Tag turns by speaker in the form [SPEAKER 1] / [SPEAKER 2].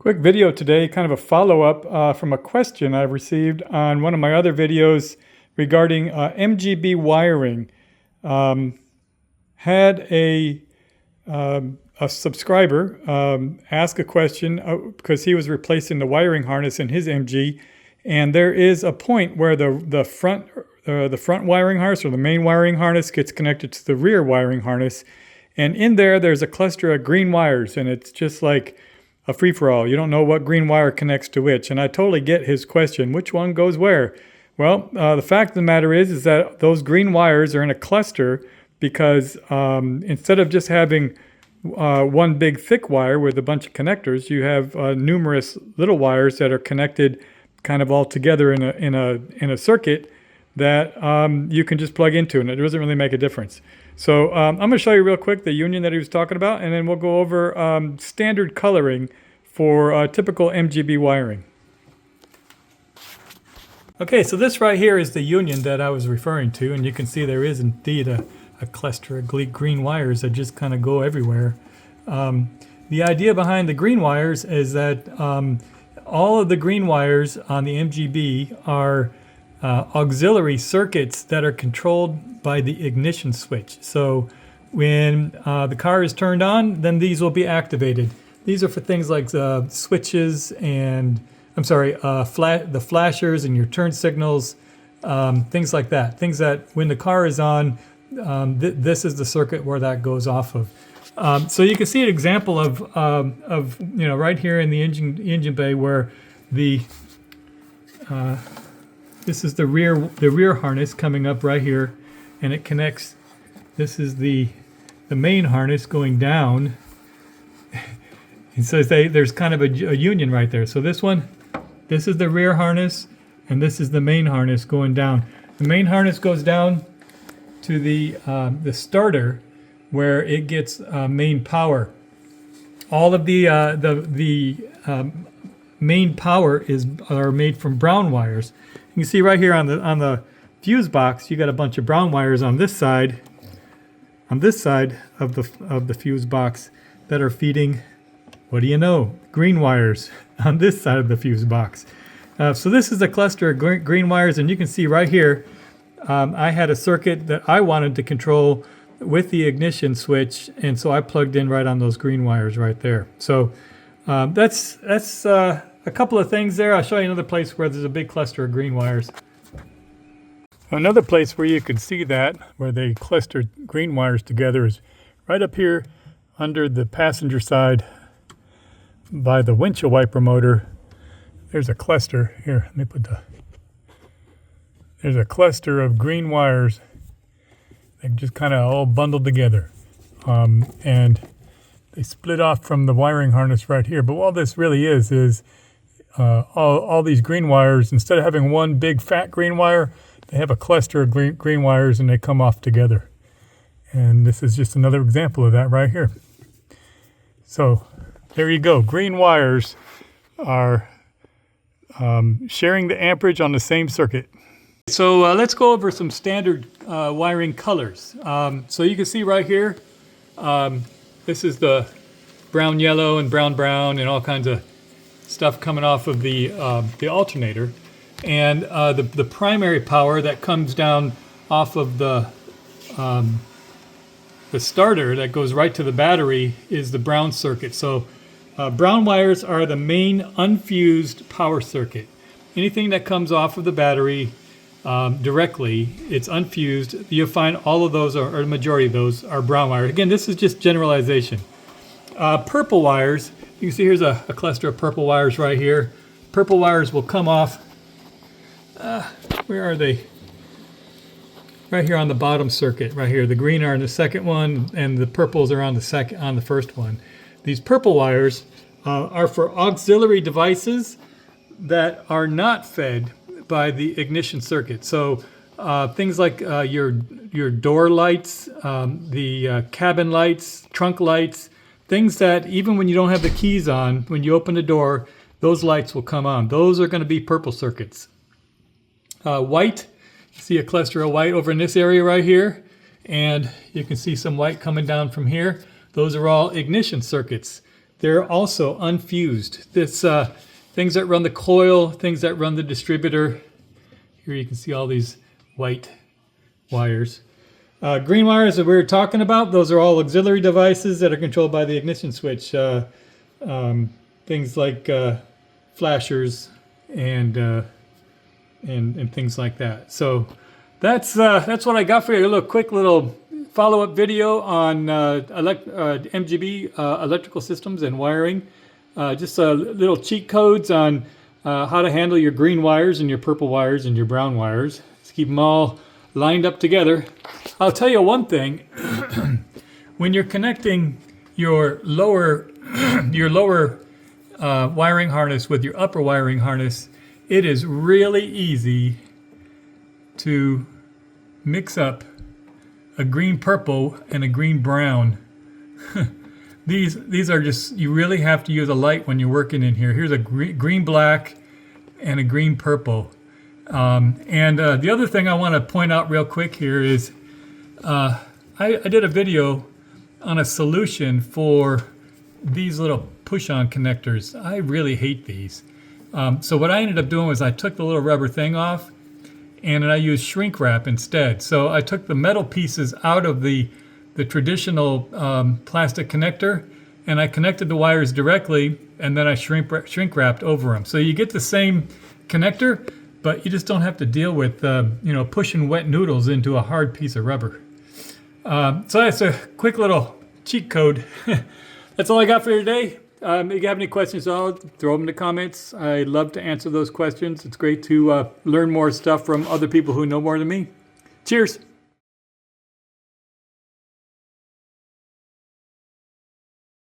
[SPEAKER 1] Quick video today, kind of a follow-up from a question I've received on one of my other videos regarding MGB wiring. Had a subscriber ask a question because he was replacing the wiring harness in his MG, and there is a point where the front wiring harness or the main wiring harness gets connected to the rear wiring harness, and in there's a cluster of green wires, and it's just like a free-for-all. You don't know what green wire connects to which, and I totally get his question. Which one goes where? Well, the fact of the matter is that those green wires are in a cluster because instead of just having one big thick wire with a bunch of connectors, you have numerous little wires that are connected kind of all together in a circuit that you can just plug into, and it doesn't really make a difference. So I'm going to show you real quick the union that he was talking about, and then we'll go over standard coloring for typical MGB wiring. Okay, so this right here is the union that I was referring to, and you can see there is indeed a cluster of green wires that just kind of go everywhere. The idea behind the green wires is that all of the green wires on the MGB are auxiliary circuits that are controlled by the ignition switch. So when the car is turned on, then these will be activated. These are for things like switches and, the flashers and your turn signals, things like that. Things that when the car is on, this is the circuit where that goes off of. So you can see an example of right here in the engine bay where this is the rear harness coming up right here, and it connects. This is the main harness going down. And so there's kind of a union right there. So this is the rear harness, and this is the main harness going down. The main harness goes down to the starter, where it gets main power. All of the main power are made from brown wires. You can see right here on the fuse box, you got a bunch of brown wires on this side of the fuse box that are feeding, what do you know, green wires on this side of the fuse box. So this is a cluster of green wires, and you can see right here, I had a circuit that I wanted to control with the ignition switch, and so I plugged in right on those green wires right there. So that's a couple of things there. I'll show you another place where there's a big cluster of green wires. Another place where you can see that, where they clustered green wires together, is right up here under the passenger side by the windshield wiper motor. There's a cluster here. There's a cluster of green wires that just kind of all bundled together, and they split off from the wiring harness right here. But all this really is all these green wires, instead of having one big fat green wire, they have a cluster of green wires, and they come off together. And this is just another example of that right here. So there you go. Green wires are sharing the amperage on the same circuit. So let's go over some standard wiring colors. So you can see right here, this is the brown yellow and brown brown and all kinds of stuff coming off of the alternator, and the primary power that comes down off of the starter that goes right to the battery is the brown circuit. So brown wires are the main unfused power circuit. Anything that comes off of the battery directly, it's unfused. You'll find all of those, or the majority of those, are brown wires. Again, this is just generalization. Purple wires, you can see here's a cluster of purple wires right here. Purple wires will come off, where are they? Right here on the bottom circuit, right here. The green are in the second one, and the purples are on the first one. These purple wires are for auxiliary devices that are not fed by the ignition circuit. So things like your door lights, the cabin lights, trunk lights, things that even when you don't have the keys on, when you open the door, those lights will come on. Those are going to be purple circuits. White, you see a cluster of white over in this area right here, and you can see some white coming down from here. Those are all ignition circuits. they're also unfused. This things that run the coil, things that run the distributor. Here you can see all these white wires. Green wires that we were talking about, those are all auxiliary devices that are controlled by the ignition switch. Things like flashers and things like that. So that's what I got for you. A quick little follow-up video on MGB electrical systems and wiring. Just little cheat codes on how to handle your green wires and your purple wires and your brown wires. Let's keep them all lined up together. I'll tell you one thing. When you're connecting your lower wiring harness with your upper wiring harness, it is really easy to mix up a green purple and a green brown. These are just, you really have to use a light when you're working in here. Here's a green black and a green purple. The other thing I want to point out real quick here is I did a video on a solution for these little push-on connectors. I really hate these. So what I ended up doing was I took the little rubber thing off and I used shrink wrap instead. So I took the metal pieces out of the traditional plastic connector and I connected the wires directly, and then I shrink wrapped over them. So you get the same connector, but you just don't have to deal with pushing wet noodles into a hard piece of rubber. So that's a quick little cheat code. That's all I got for you today. If you have any questions at all, throw them in the comments. I'd love to answer those questions. It's great to learn more stuff from other people who know more than me. Cheers.